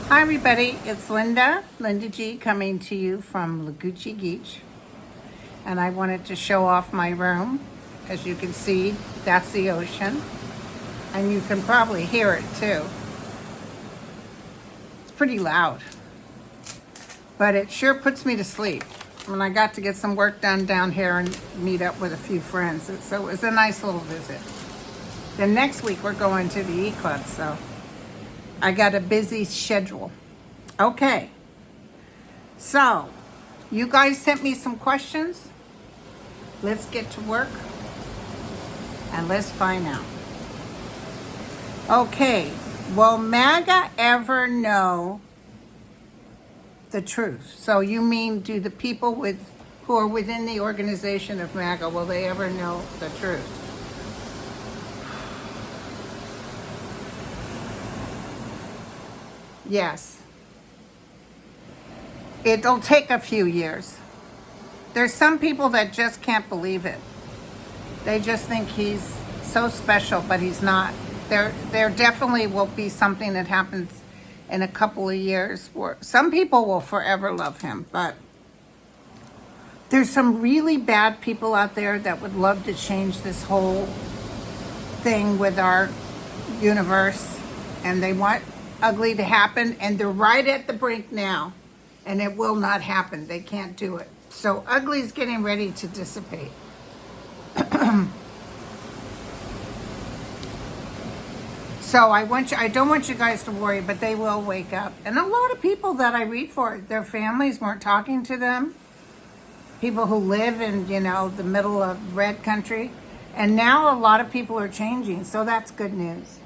Hi everybody, it's Linda G coming to you from Laguna Beach, and I wanted to show off my room. As you can see, that's the ocean, and you can probably hear it too. It's pretty loud, but it sure puts me to sleep. When I got to get some work done down here and meet up with a few friends, so it was a nice little visit. Then next week we're going to the E-Club, so I got a busy schedule. Okay, so you guys sent me some questions. Let's get to work and let's find out. Okay, will MAGA ever know the truth? So you mean, do the people who are within the organization of MAGA, will they ever know the truth? Yes. It'll take a few years. There's some people that just can't believe it. They just think he's so special, but he's not. There definitely will be something that happens in a couple of years where some people will forever love him, but there's some really bad people out there that would love to change this whole thing with our universe, and they want ugly to happen, and they're right at the brink now, and it will not happen. They can't do it. So ugly's getting ready to dissipate. So I don't want you guys to worry, but they will wake up. And a lot of people that I read for, their families weren't talking to them. People who live in, the middle of red country. And now a lot of people are changing, so that's good news.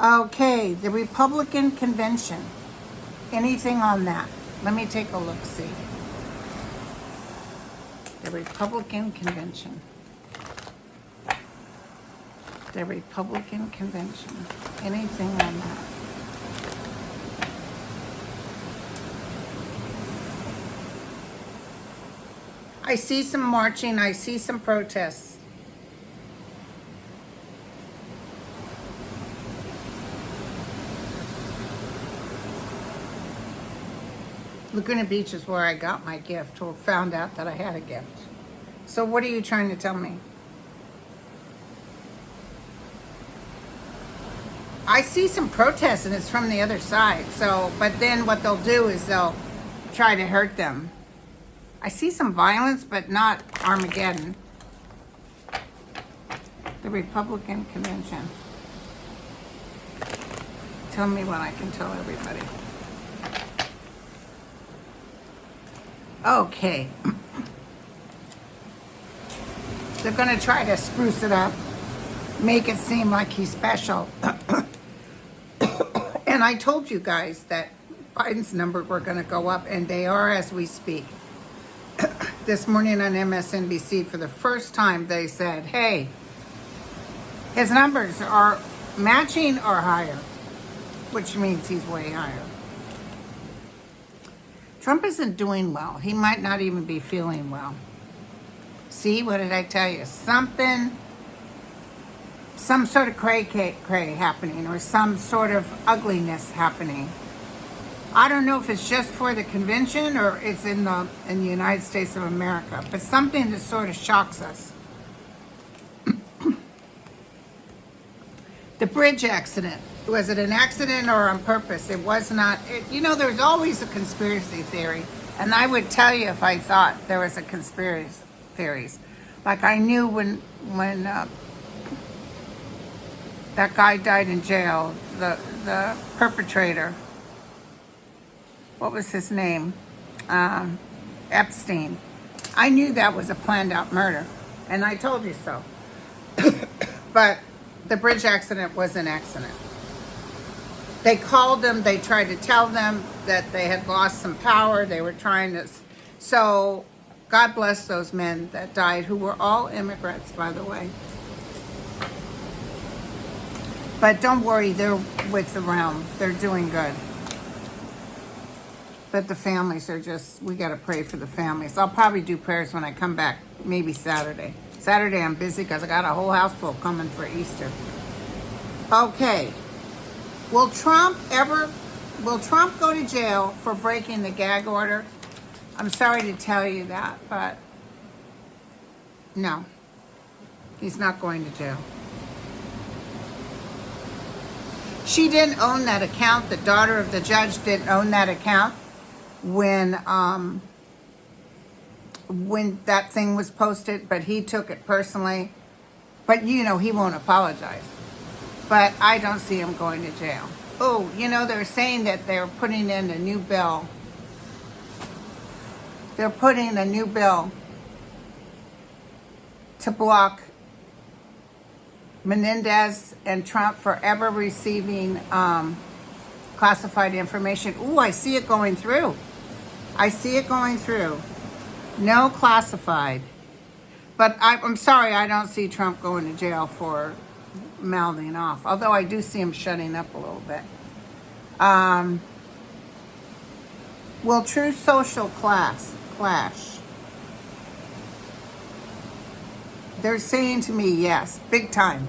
Okay, the Republican convention. Anything on that? Let me take a look-see. The Republican convention. The Republican convention. Anything on that? I see some marching. I see some protests. Laguna Beach is where I got my gift, or found out that I had a gift. So what are you trying to tell me? I see some protests and it's from the other side. So, but then what they'll do is they'll try to hurt them. I see some violence, but not Armageddon. The Republican convention. Tell me what I can tell everybody. Okay. They're going to try to spruce it up, make it seem like he's special. And I told you guys that Biden's numbers were going to go up, and they are as we speak. This morning on MSNBC, for the first time, they said, hey, his numbers are matching or higher, which means he's way higher. Trump isn't doing well. He might not even be feeling well. See, what did I tell you? Some sort of cray happening, or some sort of ugliness happening. I don't know if it's just for the convention or it's in the United States of America, but something that sort of shocks us. The bridge accident. Was it an accident or on purpose? It was not. There's always a conspiracy theory, and I would tell you if I thought there was a conspiracy theories. Like I knew when that guy died in jail, the perpetrator. What was his name? Epstein. I knew that was a planned out murder, and I told you so. But the bridge accident was an accident. They called them, they tried to tell them that they had lost some power, they were trying to, so God bless those men that died, who were all immigrants, by the way. But don't worry, they're with the realm, they're doing good. But the families are we got to pray for the families. I'll probably do prayers when I come back, maybe Saturday. Saturday I'm busy because I got a whole house full coming for Easter. Okay. Will Trump ever Will Trump go to jail for breaking the gag order? I'm sorry to tell you that, but no, he's not going to jail. She didn't own that account. The daughter of the judge didn't own that account when that thing was posted, but he took it personally. But he won't apologize. But I don't see him going to jail. Oh, they're saying that they're putting in a new bill. They're putting a new bill to block Menendez and Trump for ever receiving classified information. Ooh, I see it going through. I see it going through. No classified. But I'm sorry, I don't see Trump going to jail for mouthing off. Although I do see him shutting up a little bit. Will true social clash? They're saying to me, yes, big time.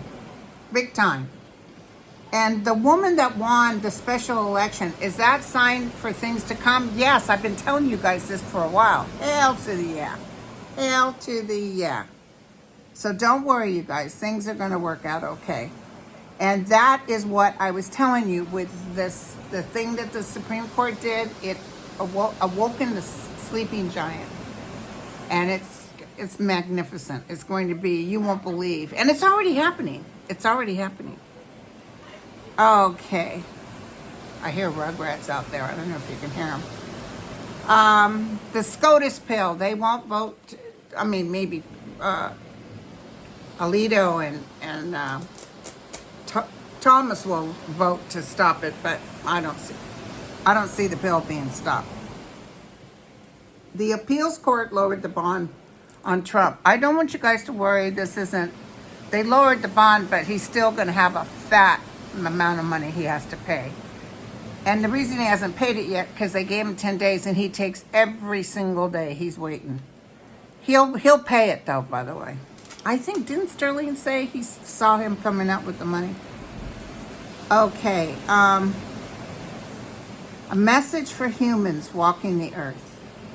Big time. And the woman that won the special election, is that sign for things to come? Yes, I've been telling you guys this for a while. Hell to the yeah. Hell to the yeah. So don't worry, you guys. Things are going to work out okay. And that is what I was telling you with this, the thing that the Supreme Court did. It awoken the sleeping giant. And it's magnificent. It's going to be, you won't believe. And it's already happening. It's already happening. Okay. I hear Rugrats out there. I don't know if you can hear them. The SCOTUS pill, they won't vote. I mean, maybe Alito and Thomas will vote to stop it, but I don't see the bill being stopped. The appeals court lowered the bond on Trump. I don't want you guys to worry. They lowered the bond, but he's still going to have a fat amount of money he has to pay. And the reason he hasn't paid it yet, because they gave him 10 days, and he takes every single day he's waiting. He'll pay it, though, by the way. I think, didn't Sterling say he saw him coming out with the money? Okay. A message for humans walking the earth.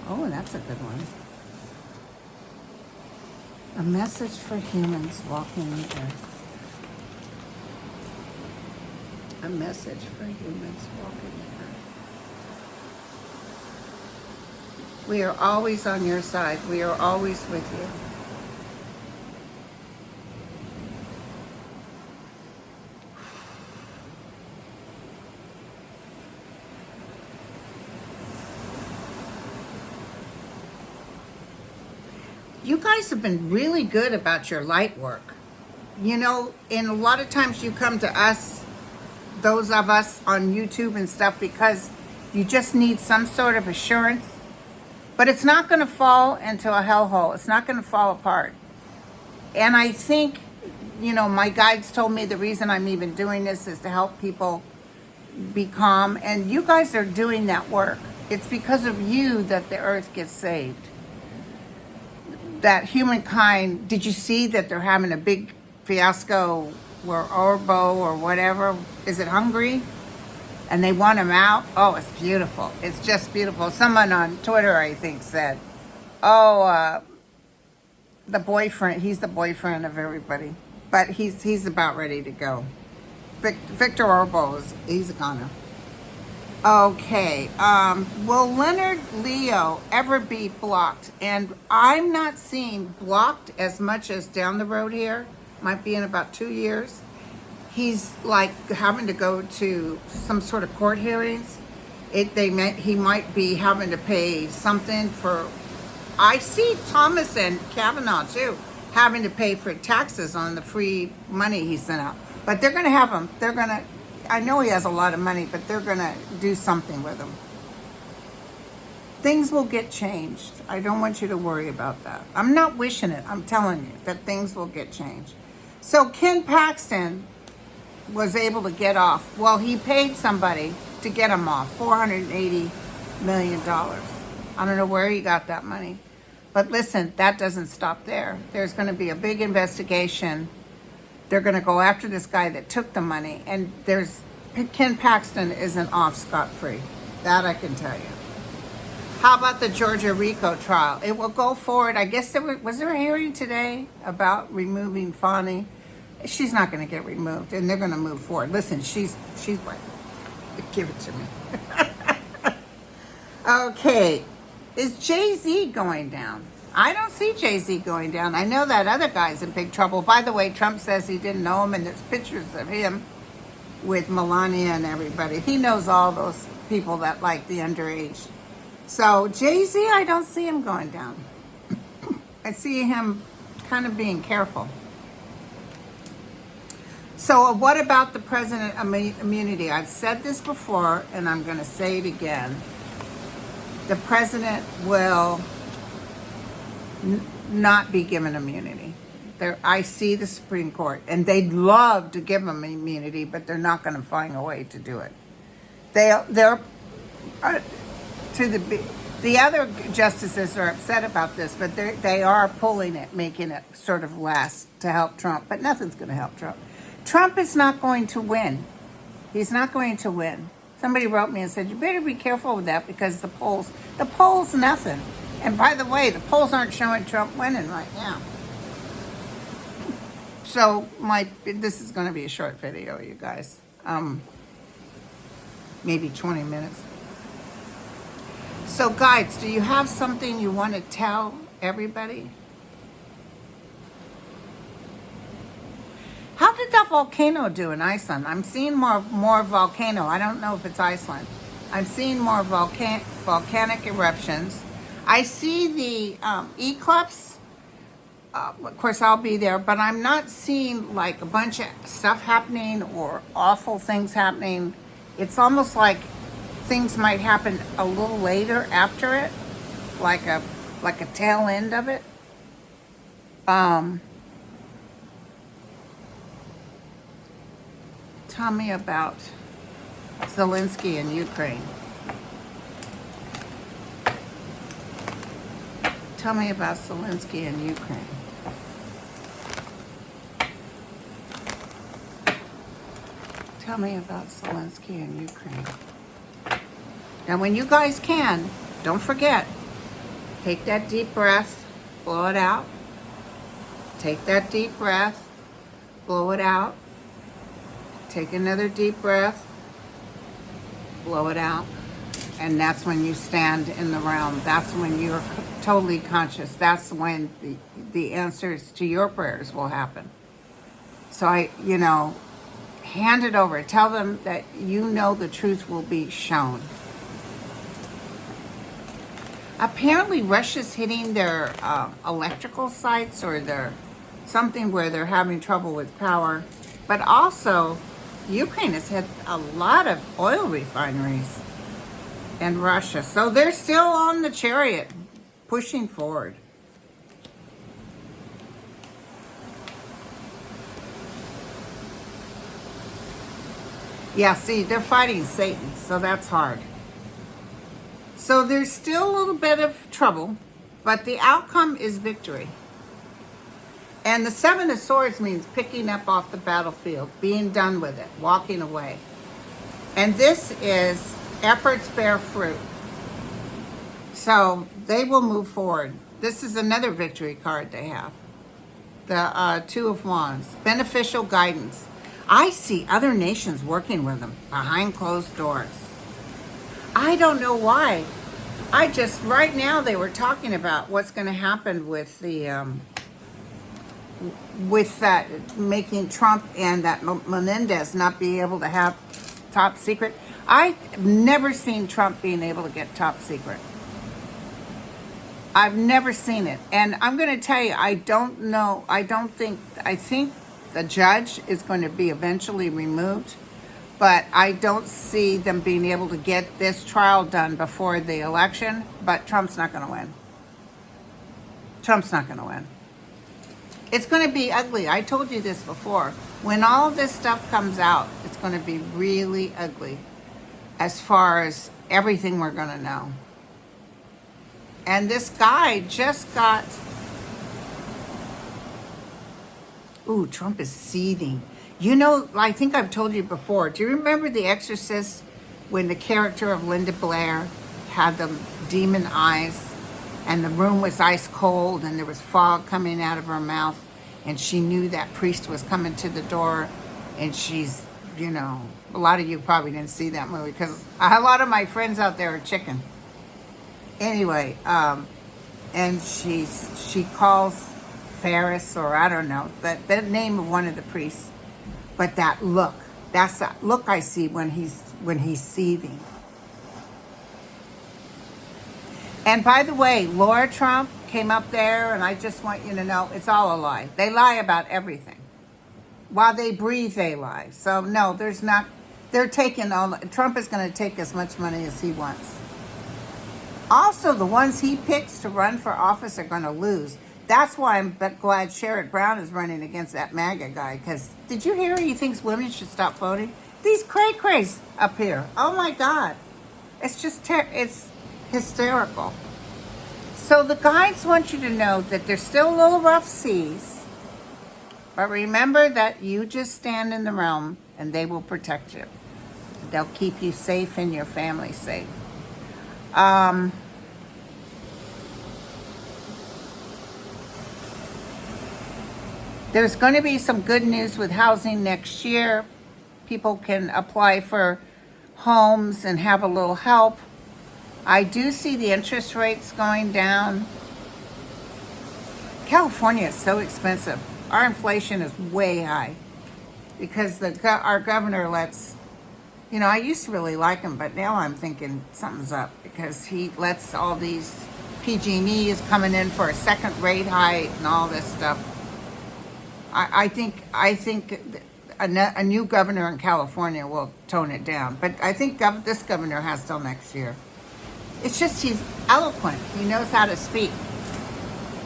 Oh, that's a good one. A message for humans walking the earth. A message for humans walking the earth. We are always on your side. We are always with you. You guys have been really good about your light work. And a lot of times you come to us, those of us on YouTube and stuff, because you just need some sort of assurance. But it's not going to fall into a hellhole. It's not going to fall apart. And I think, my guides told me the reason I'm even doing this is to help people be calm. And you guys are doing that work. It's because of you that the earth gets saved. That humankind, did you see that they're having a big fiasco where Orbo or whatever, is it Hungary? And they want him out? Oh, it's beautiful. It's just beautiful. Someone on Twitter, I think, said, the boyfriend, he's the boyfriend of everybody. But he's about ready to go. Victor Orbo, he's a goner. Okay, will Leonard Leo ever be blocked? And I'm not seeing blocked as much as down the road here. Might be in about 2 years. He's like having to go to some sort of court hearings. He might be having to pay something for. I see Thomas and Kavanaugh too having to pay for taxes on the free money he sent out. But they're going to have him. They're going to. I know he has a lot of money, but they're going to do something with him. Things will get changed. I don't want you to worry about that. I'm not wishing it. I'm telling you that things will get changed. So Ken Paxton was able to get off. Well, he paid somebody to get him off, $480 million. I don't know where he got that money. But listen, that doesn't stop there. There's going to be a big investigation. They're going to go after this guy that took the money. And there's Ken Paxton isn't off scot-free. That I can tell you. How about the Georgia RICO trial? It will go forward. I guess was there a hearing today about removing Fani? She's not going to get removed, and they're going to move forward. Listen, she's like, give it to me. Okay, is Jay-Z going down? I don't see Jay-Z going down. I know that other guy's in big trouble. By the way, Trump says he didn't know him, and there's pictures of him with Melania and everybody. He knows all those people that like the underage. So Jay-Z, I don't see him going down. I see him kind of being careful. So what about the president immunity? I've said this before, and I'm going to say it again. The president will not be given immunity. I see the Supreme Court, and they'd love to give him immunity, but they're not going to find a way to do it. They're the other justices are upset about this, but they are pulling it, making it sort of last to help Trump. But nothing's going to help Trump. Trump is not going to win. He's not going to win. Somebody wrote me and said, you better be careful with that because the polls, nothing. And by the way, the polls aren't showing Trump winning right now. So this is going to be a short video, you guys. Maybe 20 minutes. So guys, do you have something you want to tell everybody? How did that volcano do in Iceland? I'm seeing more volcano. I don't know if it's Iceland. I'm seeing more volcanic eruptions. I see the eclipse. Of course, I'll be there, but I'm not seeing like a bunch of stuff happening or awful things happening. It's almost like things might happen a little later after it, like a tail end of it. Tell me about Zelensky in Ukraine. Tell me about Zelensky in Ukraine. Tell me about Zelensky in Ukraine. And when you guys can, don't forget, take that deep breath, blow it out. Take that deep breath, blow it out. Take another deep breath, blow it out. And that's when you stand in the realm. That's when you're totally conscious. That's when the answers to your prayers will happen. So hand it over. Tell them that the truth will be shown. Apparently Russia's hitting their electrical sites or their something where they're having trouble with power. But also, Ukraine has had a lot of oil refineries in Russia. So they're still on the chariot, pushing forward. Yeah, see, they're fighting Satan, so that's hard. So there's still a little bit of trouble, but the outcome is victory. And the Seven of Swords means picking up off the battlefield, being done with it, walking away. And this is efforts bear fruit. So they will move forward. This is another victory card they have. The Two of Wands, beneficial guidance. I see other nations working with them behind closed doors. I don't know why. Right now they were talking about what's going to happen with with that, making Trump and that Menendez not be able to have top secret. I've never seen Trump being able to get top secret. I've never seen it. And I'm going to tell you, I think the judge is going to be eventually removed, but I don't see them being able to get this trial done before the election, but Trump's not going to win. Trump's not going to win. It's going to be ugly. I told you this before. When all of this stuff comes out, it's going to be really ugly as far as everything we're going to know. And this guy just got... Ooh, Trump is seething. You know, I think I've told you before. Do you remember The Exorcist when the character of Linda Blair had the demon eyes and the room was ice cold and there was fog coming out of her mouth and she knew that priest was coming to the door and she's, you know, a lot of you probably didn't see that movie because a lot of my friends out there are chicken. Anyway, and she calls Ferris, or I don't know, the name of one of the priests. But that look, that's that look I see when he's seething. And by the way, Laura Trump came up there, and I just want you to know, it's all a lie. They lie about everything. While they breathe, they lie. So no, there's not, they're taking all, Trump is going to take as much money as he wants. Also, the ones he picks to run for office are going to lose. That's why I'm glad Sherrod Brown is running against that MAGA guy. Because did you hear he thinks women should stop voting? These cray-crays up here. Oh my God. It's just, it's hysterical. So the guides want you to know that there's still a little rough seas. But remember that you just stand in the realm and they will protect you. They'll keep you safe and your family safe. There's going to be some good news with housing next year. People can apply for homes and have a little help. I do see the interest rates going down. California is so expensive. Our inflation is way high because our governor lets, you know, I used to really like him, but now I'm thinking something's up because he lets all these PG&Es coming in for a second rate hike and all this stuff. I think a new governor in California will tone it down, but I think this governor has till next year. It's just he's eloquent. He knows how to speak.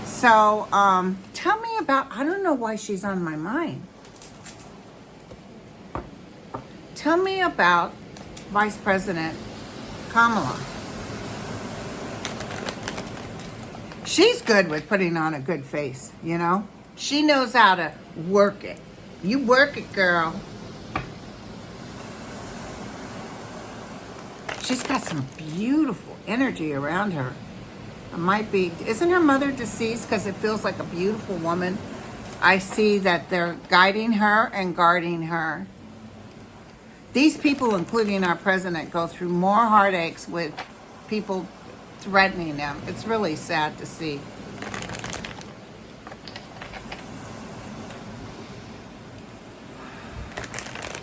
So tell me about, I don't know why she's on my mind. Tell me about Vice President Kamala. She's good with putting on a good face, you know? She knows how to work it. You work it, girl. She's got some beautiful energy around her. It might be, isn't her mother deceased? Because it feels like a beautiful woman. I see that they're guiding her and guarding her. These people, including our president, go through more heartaches with people threatening them. It's really sad to see.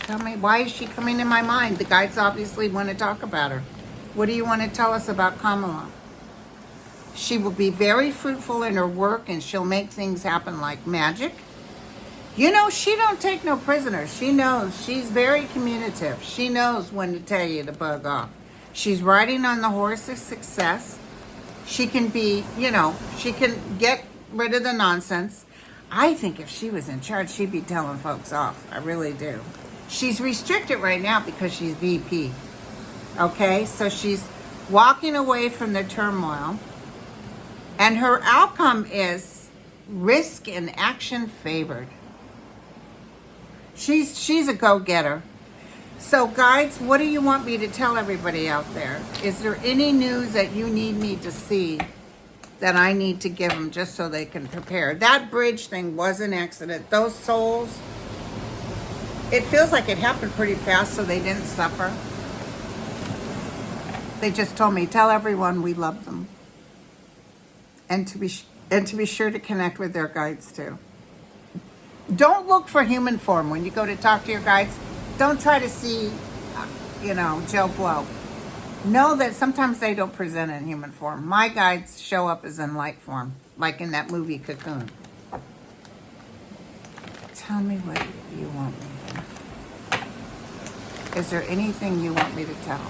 Tell me, why is she coming in my mind? The guides obviously want to talk about her. What do you want to tell us about Kamala? She will be very fruitful in her work and she'll make things happen like magic. You know, she don't take no prisoners. She knows. She's very communicative. She knows when to tell you to bug off. She's riding on the horse of success. She can be, you know, she can get rid of the nonsense. I think if she was in charge, she'd be telling folks off. I really do. She's restricted right now because she's VP. Okay, so she's walking away from the turmoil. And her outcome is risk and action favored. She's a go-getter. So guides, what do you want me to tell everybody out there? Is there any news that you need me to see that I need to give them just so they can prepare? That bridge thing was an accident. Those souls, it feels like it happened pretty fast so they didn't suffer. They just told me, tell everyone we love them. And to be sure to connect with their guides too. Don't look for human form when you go to talk to your guides. Don't try to see, you know, Joe Blow. Know that sometimes they don't present in human form. My guides show up as in light form, like in that movie Cocoon. Tell me what you want me to. Is there anything you want me to tell?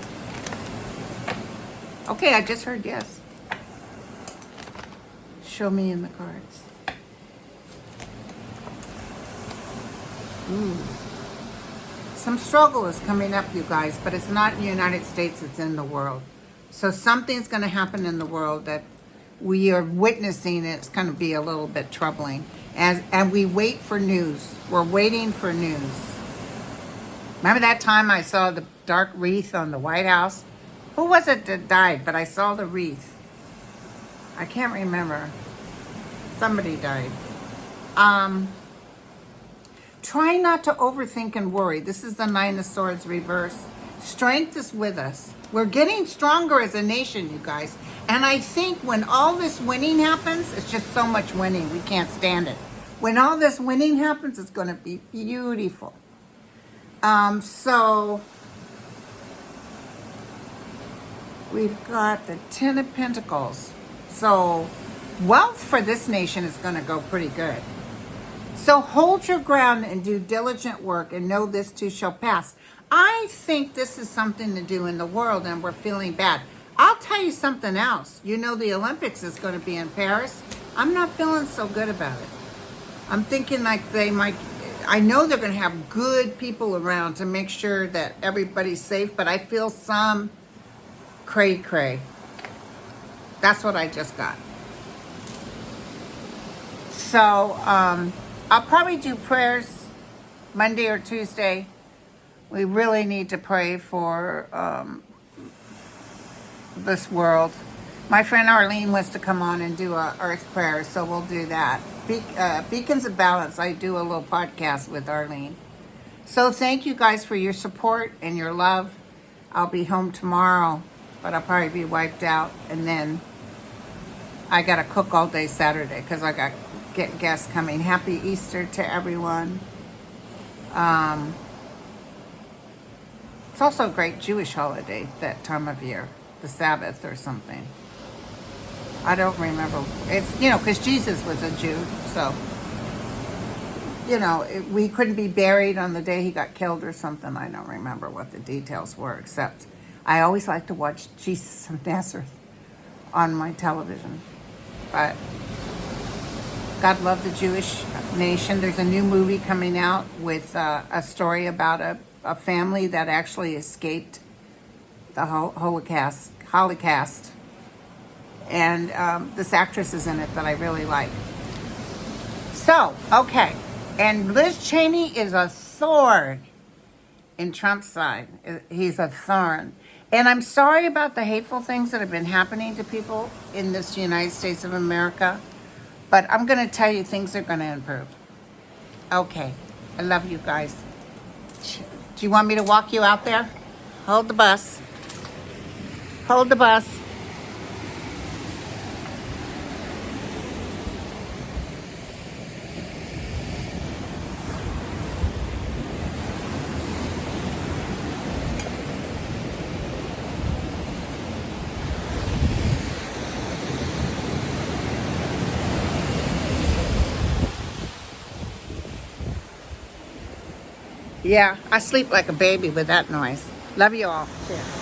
Okay, I just heard yes. Show me in the cards. Ooh. Some struggle is coming up, you guys, but it's not in the United States, it's in the world. So something's going to happen in the world that we are witnessing. It's going to be a little bit troubling. And we wait for news. We're waiting for news. Remember that time I saw the dark wreath on the White House? Who was it that died? But I saw the wreath. I can't remember. Somebody died. Try not to overthink and worry. This is the Nine of Swords reverse. Strength is with us. We're getting stronger as a nation, you guys. And I think when all this winning happens, it's just so much winning. We can't stand it. When all this winning happens, it's going to be beautiful. So we've got the Ten of Pentacles. So wealth for this nation is going to go pretty good. So hold your ground and do diligent work and know this too shall pass. I think this is something to do in the world and we're feeling bad. I'll tell you something else. You know the Olympics is going to be in Paris. I'm not feeling so good about it. I'm thinking like they might, I know they're going to have good people around to make sure that everybody's safe, but I feel some cray-cray. That's what I just got. So, I'll probably do prayers Monday or Tuesday. We really need to pray for this world. My friend Arlene wants to come on and do a earth prayer, so we'll do that. Beacons of Balance, I do a little podcast with Arlene. So thank you guys for your support and your love. I'll be home tomorrow, but I'll probably be wiped out. And then I got to cook all day Saturday because I got guests coming. Happy Easter to everyone. It's also a great Jewish holiday that time of year, the Sabbath or something. I don't remember. It's, because Jesus was a Jew, so, we couldn't be buried on the day he got killed or something. I don't remember what the details were, except I always like to watch Jesus of Nazareth on my television. But God love the Jewish nation. There's a new movie coming out with a story about a family that actually escaped the Holocaust. And this actress is in it that I really like. So, okay. And Liz Cheney is a thorn in Trump's side. He's a thorn. And I'm sorry about the hateful things that have been happening to people in this United States of America. But I'm going to tell you things are going to improve. Okay. I love you guys. Do you want me to walk you out there? Hold the bus. Hold the bus. Yeah, I sleep like a baby with that noise. Love you all. Cheers.